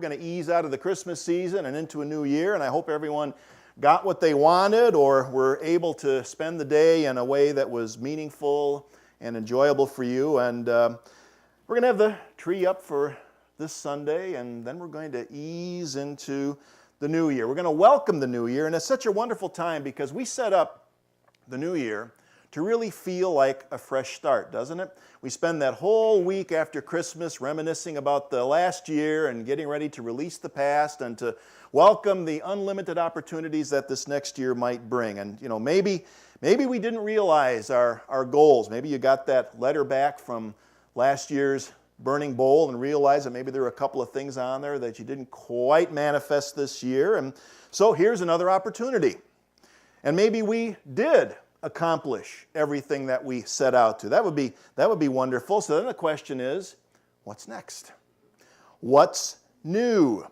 going to ease out of the Christmas season and into a new year, and I hope everyone got what they wanted or were able to spend the day in a way that was meaningful and enjoyable for you. And we're going to have the tree up for this Sunday, and then we're going to ease into the new year. We're going to welcome the new year, and it's such a wonderful time because we set up the new year to really feel like a fresh start, doesn't it? We spend that whole week after Christmas reminiscing about the last year and getting ready to release the past and to welcome the unlimited opportunities that this next year might bring. And maybe we didn't realize our goals. Maybe you got that letter back from last year's burning bowl and realized that maybe there were a couple of things on there that you didn't quite manifest this year. And so here's another opportunity. And maybe we did accomplish everything that we set out to. That would be wonderful. So then the question is, what's next? What's new?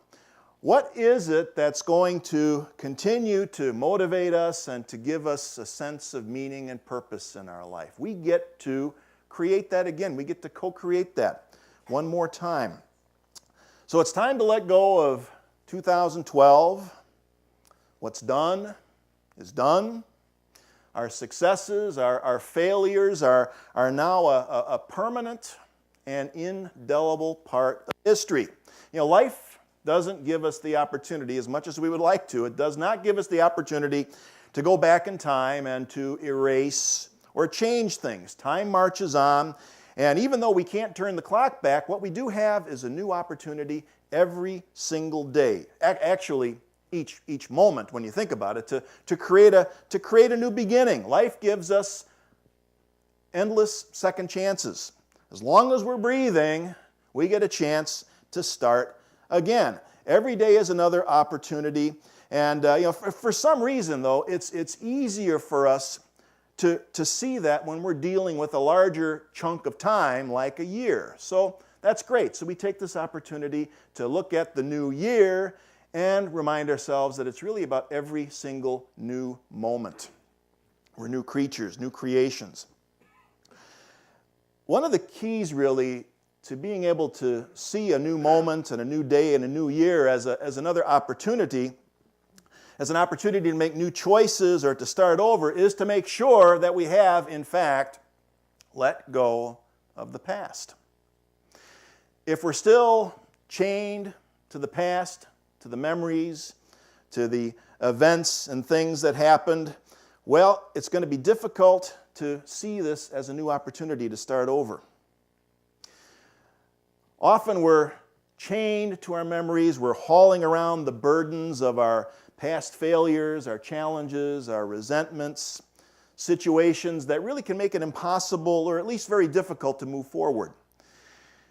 What is it that's going to continue to motivate us and to give us a sense of meaning and purpose in our life? We get to create that again. We get to co-create that one more time. So it's time to let go of 2012. What's done is done. Our successes, our failures are now a permanent and indelible part of history. Life doesn't give us the opportunity, as much as we would like to, it does not give us the opportunity to go back in time and to erase or change things. Time marches on, and even though we can't turn the clock back, what we do have is a new opportunity every single day. Actually, each moment, when you think about it, to create a new beginning. Life gives us endless second chances. As long as we're breathing, we get a chance to start again. Every day is another opportunity, and for some reason, though, it's easier for us to see that when we're dealing with a larger chunk of time, like a year. So that's great. So we take this opportunity to look at the new year and remind ourselves that it's really about every single new moment. We're new creatures, new creations. One of the keys, really, to being able to see a new moment and a new day and a new year as another opportunity, as an opportunity to make new choices or to start over, is to make sure that we have, in fact, let go of the past. If we're still chained to the past, to the memories, to the events and things that happened, well, it's going to be difficult to see this as a new opportunity to start over. Often we're chained to our memories, we're hauling around the burdens of our past failures, our challenges, our resentments, situations that really can make it impossible or at least very difficult to move forward.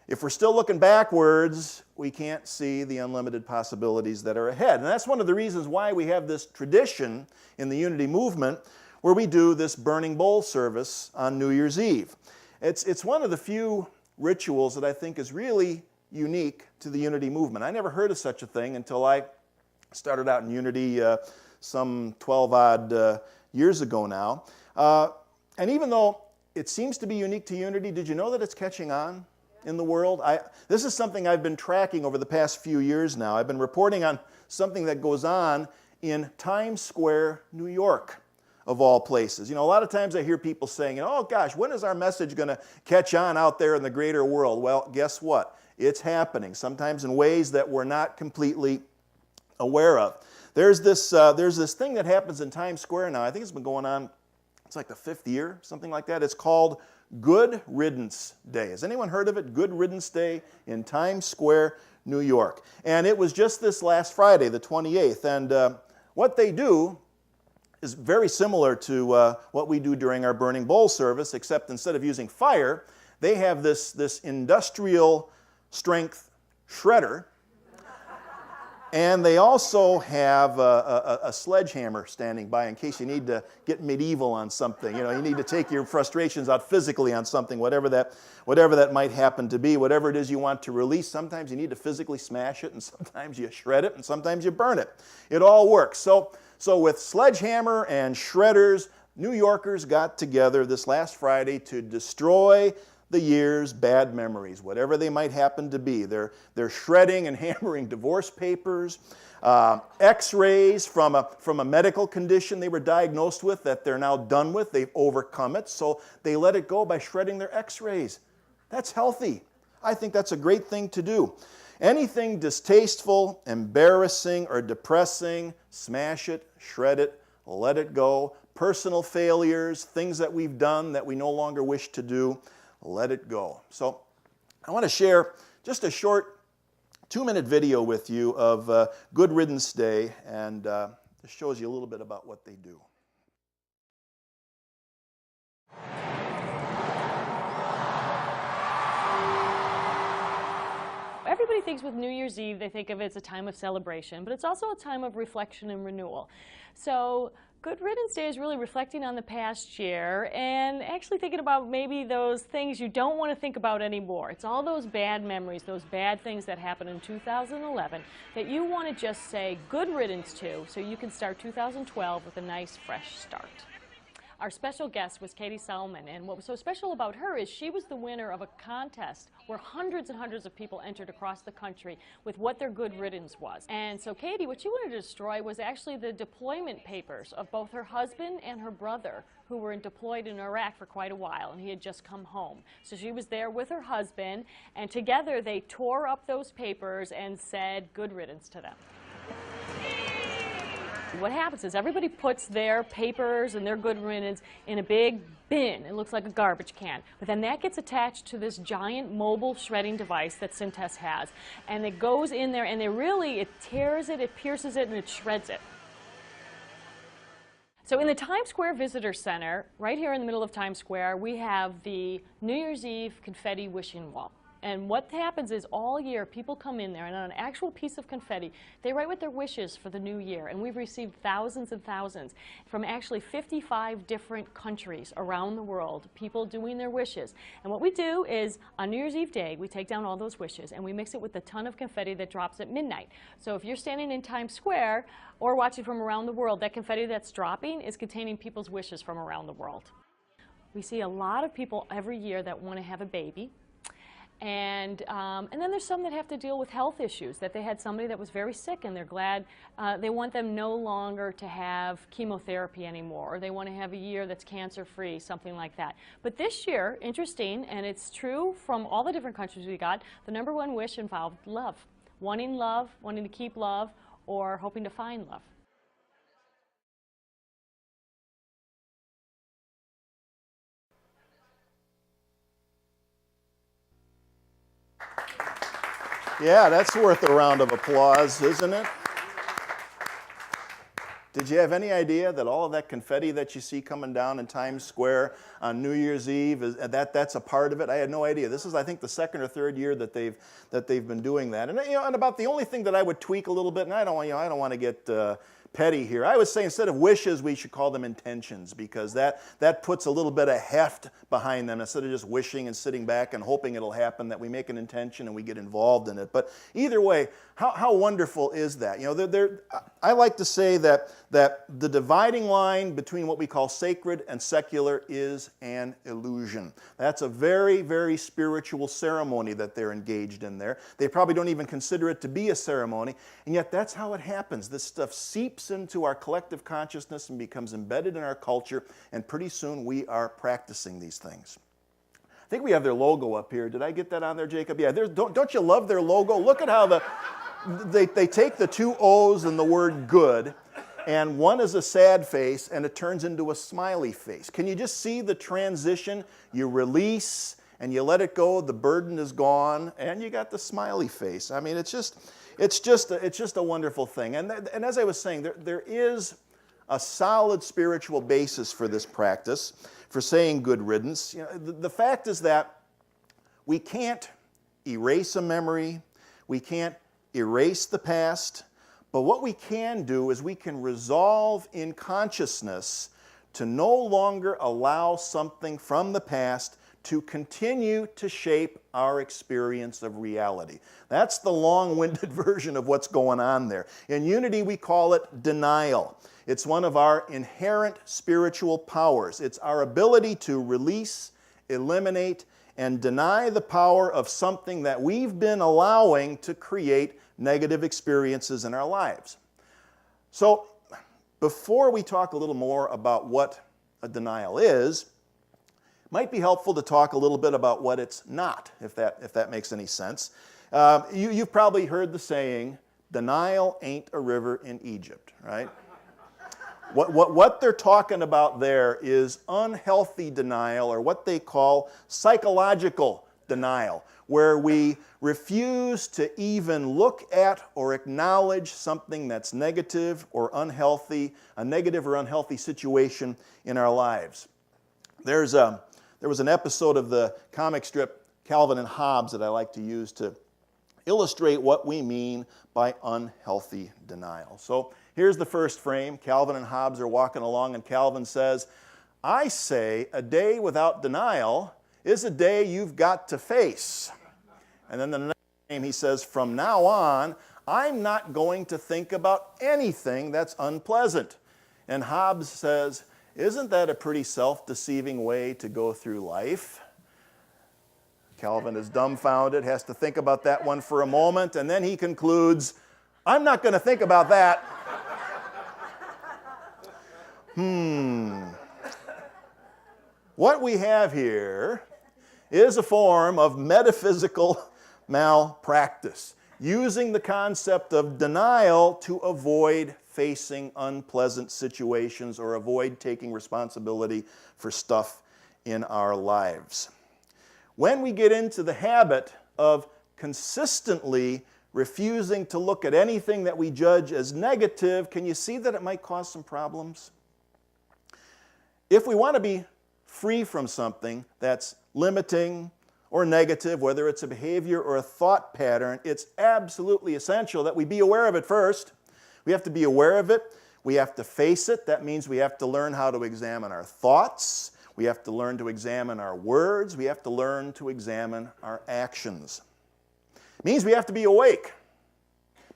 If we're still looking backwards, we can't see the unlimited possibilities that are ahead. And that's one of the reasons why we have this tradition in the Unity movement where we do this burning bowl service on New Year's Eve. It's one of the few rituals that I think is really unique to the Unity movement. I never heard of such a thing until I started out in Unity some 12-odd years ago now. And even though it seems to be unique to Unity, did you know that it's catching on in the world? This is something I've been tracking over the past few years now. I've been reporting on something that goes on in Times Square, New York, of all places. A lot of times I hear people saying, oh gosh, when is our message going to catch on out there in the greater world? Well, guess what? It's happening, sometimes in ways that we're not completely aware of. There's this thing that happens in Times Square now. I think it's been going on, it's like the 5th year, something like that. It's called Good Riddance Day. Has anyone heard of it? Good Riddance Day in Times Square, New York. And it was just this last Friday, the 28th. And what they do is very similar to what we do during our burning bowl service, except instead of using fire, they have this industrial strength shredder. And they also have a sledgehammer standing by in case you need to get medieval on something. You need to take your frustrations out physically on something, whatever that might happen to be, whatever it is you want to release. Sometimes you need to physically smash it, and sometimes you shred it, and sometimes you burn it. It all works. So with sledgehammer and shredders, New Yorkers got together this last Friday to destroy the year's bad memories, whatever they might happen to be. They're shredding and hammering divorce papers, x-rays from a medical condition they were diagnosed with that they're now done with. They've overcome it, so they let it go by shredding their x-rays. That's healthy. I think that's a great thing to do. Anything distasteful, embarrassing, or depressing, smash it, shred it, let it go. Personal failures, things that we've done that we no longer wish to do, let it go. So I want to share just a short 2-minute video with you of Good Riddance Day, and this shows you a little bit about what they do. Everybody thinks with New Year's Eve, they think of it as a time of celebration, but it's also a time of reflection and renewal. So Good Riddance Day is really reflecting on the past year and actually thinking about maybe those things you don't want to think about anymore. It's all those bad memories, those bad things that happened in 2011 that you want to just say good riddance to, so you can start 2012 with a nice fresh start. Our special guest was Katie Solomon, and what was so special about her is she was the winner of a contest where hundreds and hundreds of people entered across the country with what their good riddance was. And so Katie, what she wanted to destroy was actually the deployment papers of both her husband and her brother, who were deployed in Iraq for quite a while, and he had just come home. So she was there with her husband, and together they tore up those papers and said good riddance to them. What happens is everybody puts their papers and their good riddance in a big bin. It looks like a garbage can. But then that gets attached to this giant mobile shredding device that Cintas has. And it goes in there and it tears it, it pierces it, and it shreds it. So in the Times Square Visitor Center, right here in the middle of Times Square, we have the New Year's Eve confetti wishing wall. And what happens is all year people come in there and on an actual piece of confetti they write what their wishes for the new year, and we've received thousands and thousands from actually 55 different countries around the world, people doing their wishes. And what we do is on New Year's Eve day we take down all those wishes and we mix it with a ton of confetti that drops at midnight. So if you're standing in Times Square or watching from around the world, that confetti that's dropping is containing people's wishes from around the world. We see a lot of people every year that want to have a baby. And then there's some that have to deal with health issues, that they had somebody that was very sick and they're glad, they want them no longer to have chemotherapy anymore, or they want to have a year that's cancer-free, something like that. But this year, interesting, and it's true from all the different countries we got, the #1 wish involved love. Wanting love, wanting to keep love, or hoping to find love. Yeah, that's worth a round of applause, isn't it? Did you have any idea that all of that confetti that you see coming down in Times Square on New Year's Eve, that's a part of it? I had no idea. This is, I think, the second or third year that they've been doing that. And and about the only thing that I would tweak a little bit, and I don't want to get petty here. I would say instead of wishes, we should call them intentions, because that puts a little bit of heft behind them. Instead of just wishing and sitting back and hoping it'll happen, that we make an intention and we get involved in it. But either way, how wonderful is that? I like to say that the dividing line between what we call sacred and secular is an illusion. That's a very, very spiritual ceremony that they're engaged in there. They probably don't even consider it to be a ceremony, and yet that's how it happens. This stuff seeps into our collective consciousness and becomes embedded in our culture, and pretty soon we are practicing these things. I think we have their logo up here. Did I get that on there, Jacob? Yeah, don't you love their logo? Look at how they take the 2 O's and the word good, and one is a sad face, and it turns into a smiley face. Can you just see the transition? You release, and you let it go, the burden is gone, and you got the smiley face. I mean, it's just a wonderful thing. And as I was saying, there is a solid spiritual basis for this practice, for saying good riddance. The fact is that we can't erase a memory, we can't erase the past, but what we can do is we can resolve in consciousness to no longer allow something from the past to continue to shape our experience of reality. That's the long-winded version of what's going on there. In Unity, we call it denial. It's one of our inherent spiritual powers. It's our ability to release, eliminate, and deny the power of something that we've been allowing to create negative experiences in our lives. So, before we talk a little more about what a denial is, it might be helpful to talk a little bit about what it's not, if that makes any sense. You've probably heard the saying, denial ain't a river in Egypt, right? What they're talking about there is unhealthy denial, or what they call psychological denial, where we refuse to even look at or acknowledge something that's negative or unhealthy, a negative or unhealthy situation in our lives. There was an episode of the comic strip Calvin and Hobbes that I like to use to illustrate what we mean by unhealthy denial. So here's the first frame. Calvin and Hobbes are walking along, and Calvin says, "I say a day without denial is a day you've got to face." And then the next frame he says, "From now on, I'm not going to think about anything that's unpleasant." And Hobbes says, "Isn't that a pretty self-deceiving way to go through life?" Calvin is dumbfounded, has to think about that one for a moment, and then he concludes, "I'm not going to think about that." What we have here is a form of metaphysical malpractice, using the concept of denial to avoid facing unpleasant situations or avoid taking responsibility for stuff in our lives. When we get into the habit of consistently refusing to look at anything that we judge as negative, can you see that it might cause some problems? If we want to be free from something that's limiting or negative, whether it's a behavior or a thought pattern, it's absolutely essential that we be aware of it first. We have to be aware of it. We have to face it. That means we have to learn how to examine our thoughts. We have to learn to examine our words. We have to learn to examine our actions. It means we have to be awake.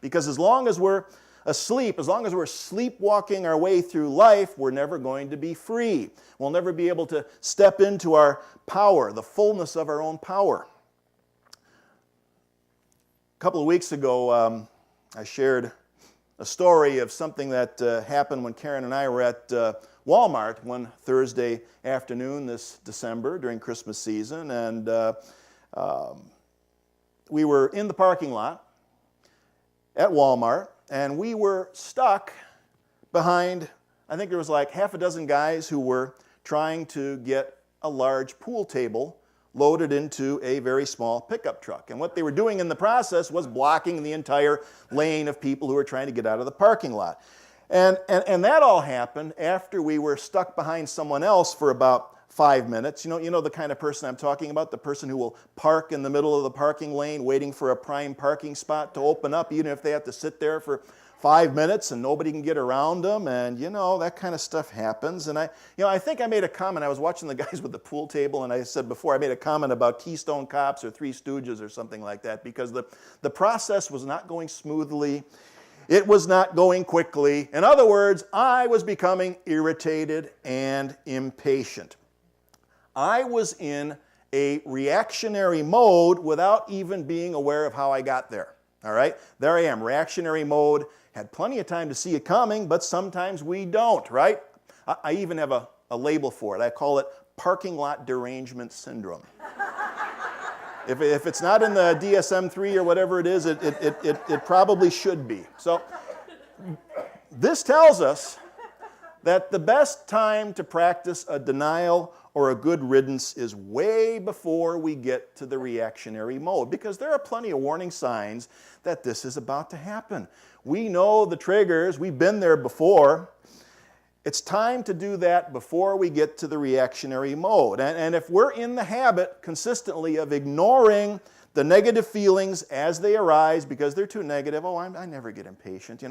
Because as long as we're asleep, as long as we're sleepwalking our way through life, we're never going to be free. We'll never be able to step into our power, the fullness of our own power. A couple of weeks ago, I shared a story of something that happened when Karen and I were at Walmart one Thursday afternoon this December during Christmas season, and we were in the parking lot at Walmart, and we were stuck behind, I think there was like half a dozen guys who were trying to get a large pool table loaded into a very small pickup truck. And what they were doing in the process was blocking the entire lane of people who were trying to get out of the parking lot. And that all happened after we were stuck behind someone else for about 5 minutes. You know the kind of person I'm talking about, the person who will park in the middle of the parking lane waiting for a prime parking spot to open up, even if they have to sit there for 5 minutes and nobody can get around them, and that kind of stuff happens. And I think I made a comment. I was watching the guys with the pool table, and I said before, I made a comment about Keystone Cops or Three Stooges or something like that, because the process was not going smoothly. It was not going quickly. In other words, I was becoming irritated and impatient. I was in a reactionary mode without even being aware of how I got there. All right? There I am, reactionary mode. Had plenty of time to see it coming, but sometimes we don't, right? I even have a label for it. I call it parking lot derangement syndrome. If it's not in the DSM-3 or whatever it is, it probably should be. So this tells us that the best time to practice a denial or a good riddance is way before we get to the reactionary mode, because there are plenty of warning signs that this is about to happen. We know the triggers. We've been there before. It's time to do that before we get to the reactionary mode. And if we're in the habit consistently of ignoring the negative feelings as they arise because they're too negative, I never get impatient,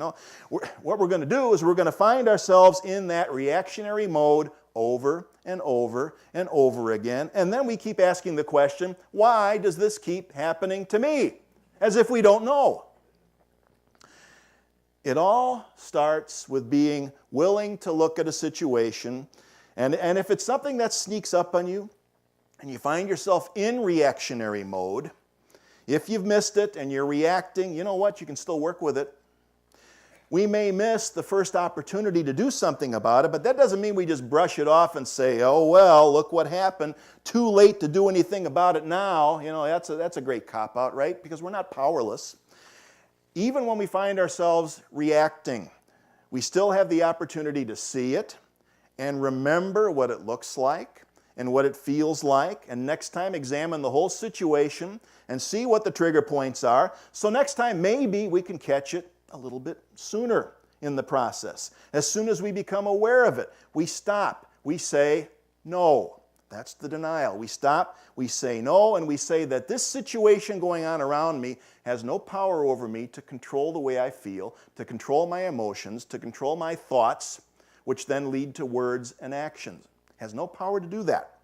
what we're going to do is we're going to find ourselves in that reactionary mode over and over and over again. And then we keep asking the question, why does this keep happening to me? As if we don't know. It all starts with being willing to look at a situation, and if it's something that sneaks up on you, and you find yourself in reactionary mode, if you've missed it and you're reacting, you know what? You can still work with it. We may miss the first opportunity to do something about it, but that doesn't mean we just brush it off and say, oh, well, look what happened. Too late to do anything about it now. You know, that's a great cop-out, right? Because we're not powerless. Even when we find ourselves reacting, we still have the opportunity to see it and remember what it looks like and what it feels like, and next time examine the whole situation and see what the trigger points are. So next time maybe we can catch it a little bit sooner in the process. As soon as we become aware of it, we stop. We say no. That's the denial. We stop, we say no, and we say that this situation going on around me has no power over me to control the way I feel, to control my emotions, to control my thoughts, which then lead to words and actions. It has no power to do that.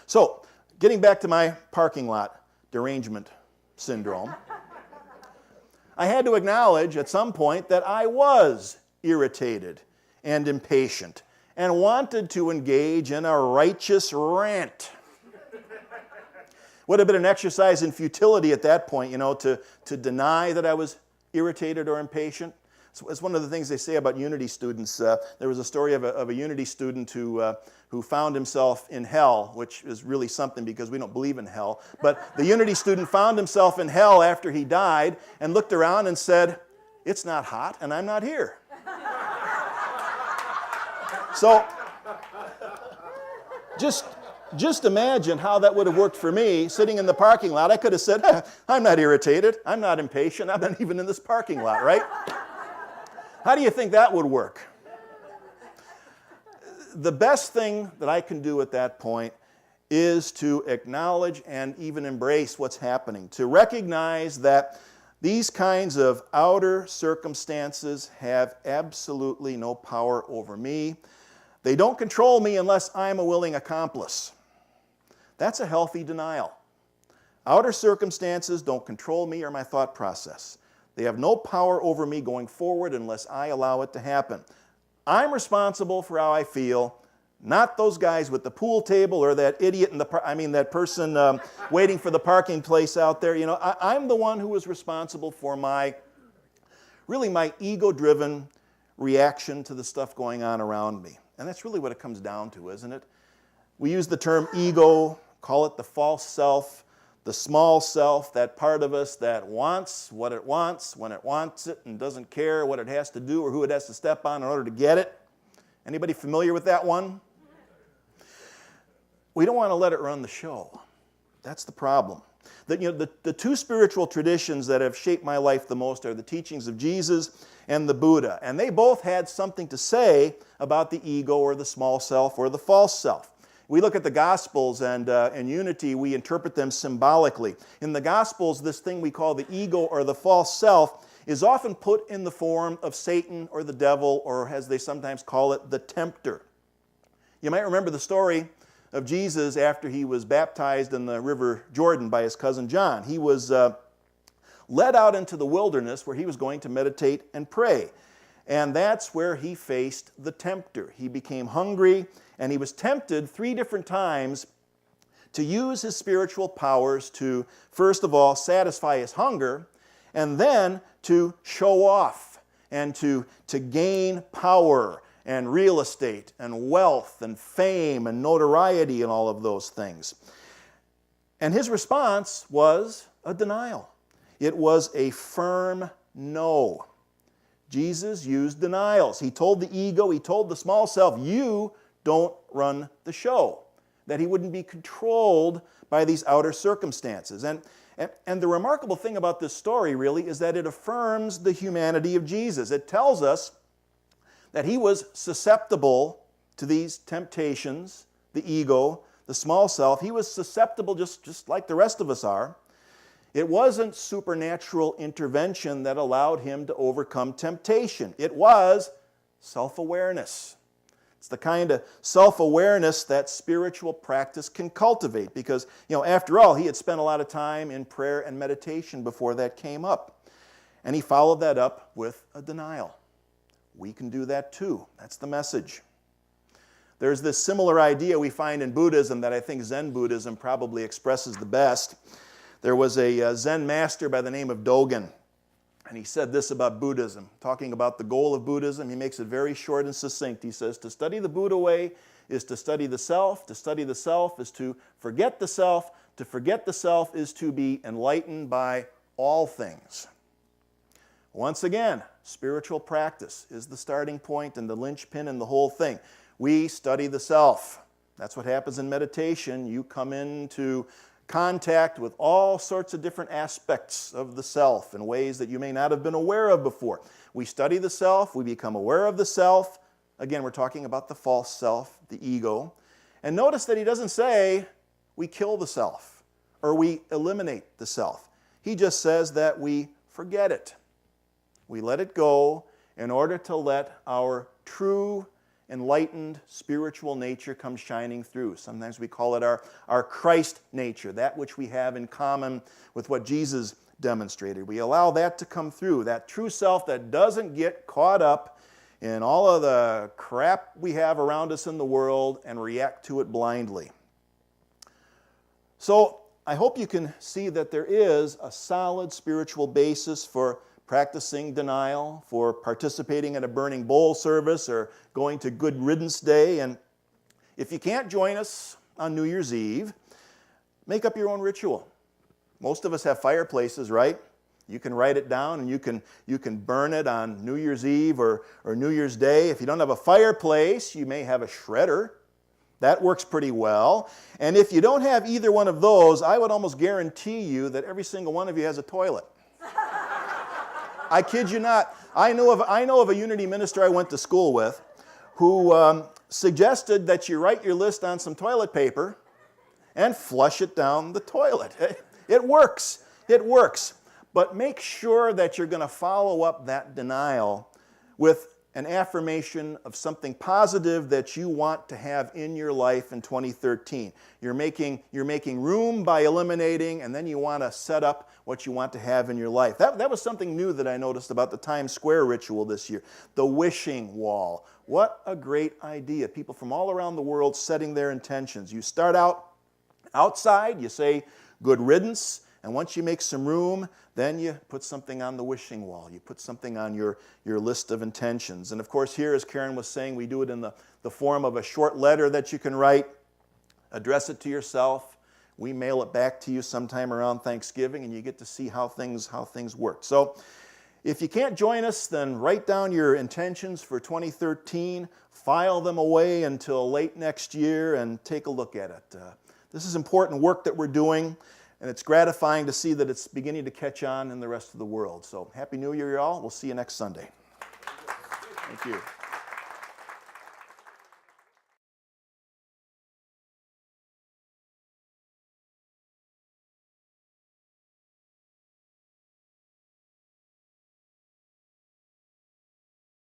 So, getting back to my parking lot derangement syndrome, I had to acknowledge at some point that I was irritated and impatient and wanted to engage in a righteous rant. Would have been an exercise in futility at that point, you know, to deny that I was irritated or impatient. So it's one of the things they say about Unity students. There was a story of a Unity student who found himself in hell, which is really something because we don't believe in hell. But the Unity student found himself in hell after he died and looked around and said, "It's not hot and I'm not here." So just imagine how that would have worked for me sitting in the parking lot. I could have said, I'm not irritated, I'm not impatient, I'm not even in this parking lot, right? How do you think that would work? The best thing that I can do at that point is to acknowledge and even embrace what's happening, to recognize that these kinds of outer circumstances have absolutely no power over me. They don't control me unless I'm a willing accomplice. That's a healthy denial. Outer circumstances don't control me or my thought process. They have no power over me going forward unless I allow it to happen. I'm responsible for how I feel, not those guys with the pool table or that idiot in that person waiting for the parking place out there. You know, I'm the one who is responsible for my ego-driven reaction to the stuff going on around me. And that's really what it comes down to, isn't it? We use the term ego, call it the false self, the small self, that part of us that wants what it wants when it wants it and doesn't care what it has to do or who it has to step on in order to get it. Anybody familiar with that one? We don't want to let it run the show. That's the problem. The two spiritual traditions that have shaped my life the most are the teachings of Jesus and the Buddha. And they both had something to say about the ego or the small self or the false self. We look at the Gospels and in Unity, we interpret them symbolically. In the Gospels, this thing we call the ego or the false self is often put in the form of Satan or the devil, or as they sometimes call it, the tempter. You might remember the story of Jesus after he was baptized in the river Jordan by his cousin John. He was led out into the wilderness where he was going to meditate and pray. And that's where he faced the tempter. He became hungry, and he was tempted 3 different times to use his spiritual powers to, first of all, satisfy his hunger, and then to show off and to gain power and real estate and wealth and fame and notoriety and all of those things. And his response was a denial. It was a firm no. Jesus used denials. He told the ego, he told the small self, you don't run the show. That he wouldn't be controlled by these outer circumstances. And the remarkable thing about this story really is that it affirms the humanity of Jesus. It tells us that he was susceptible to these temptations, the ego, the small self. He was susceptible just like the rest of us are. It wasn't supernatural intervention that allowed him to overcome temptation. It was self-awareness. It's the kind of self-awareness that spiritual practice can cultivate because, after all, he had spent a lot of time in prayer and meditation before that came up. And he followed that up with a denial. We can do that too. That's the message. There's this similar idea we find in Buddhism that I think Zen Buddhism probably expresses the best. There was a Zen master by the name of Dogen, and he said this about Buddhism, talking about the goal of Buddhism. He makes it very short and succinct. He says, to study the Buddha way is to study the self. To study the self is to forget the self. To forget the self is to be enlightened by all things. Once again, spiritual practice is the starting point and the linchpin in the whole thing. We study the self. That's what happens in meditation. You come into contact with all sorts of different aspects of the self in ways that you may not have been aware of before. We study the self. We become aware of the self. Again, we're talking about the false self, the ego. And notice that he doesn't say we kill the self or we eliminate the self. He just says that we forget it. We let it go in order to let our true, enlightened spiritual nature come shining through. Sometimes we call it our Christ nature, that which we have in common with what Jesus demonstrated. We allow that to come through, that true self that doesn't get caught up in all of the crap we have around us in the world and react to it blindly. So I hope you can see that there is a solid spiritual basis for practicing denial, for participating in a burning bowl service, or going to Good Riddance Day. And if you can't join us on New Year's Eve, make up your own ritual. Most of us have fireplaces, right? You can write it down and you can burn it on New Year's Eve or New Year's Day. If you don't have a fireplace, you may have a shredder. That works pretty well. And if you don't have either one of those, I would almost guarantee you that every single one of you has a toilet. I kid you not. I know of a Unity minister I went to school with who suggested that you write your list on some toilet paper and flush it down the toilet. It works. It works. But make sure that you're going to follow up that denial with an affirmation of something positive that you want to have in your life in 2013. You're making room by eliminating, and then you want to set up what you want to have in your life. That was something new that I noticed about the Times Square ritual this year. The wishing wall. What a great idea. People from all around the world setting their intentions. You start out outside, you say good riddance, and once you make some room, then you put something on the wishing wall. You put something on your list of intentions. And of course here, as Karen was saying, we do it in the form of a short letter that you can write, address it to yourself. We mail it back to you sometime around Thanksgiving, and you get to see how things work. So if you can't join us, then write down your intentions for 2013, file them away until late next year, and take a look at it. This is important work that we're doing. And it's gratifying to see that it's beginning to catch on in the rest of the world. So Happy New Year, y'all. We'll see you next Sunday. Thank you.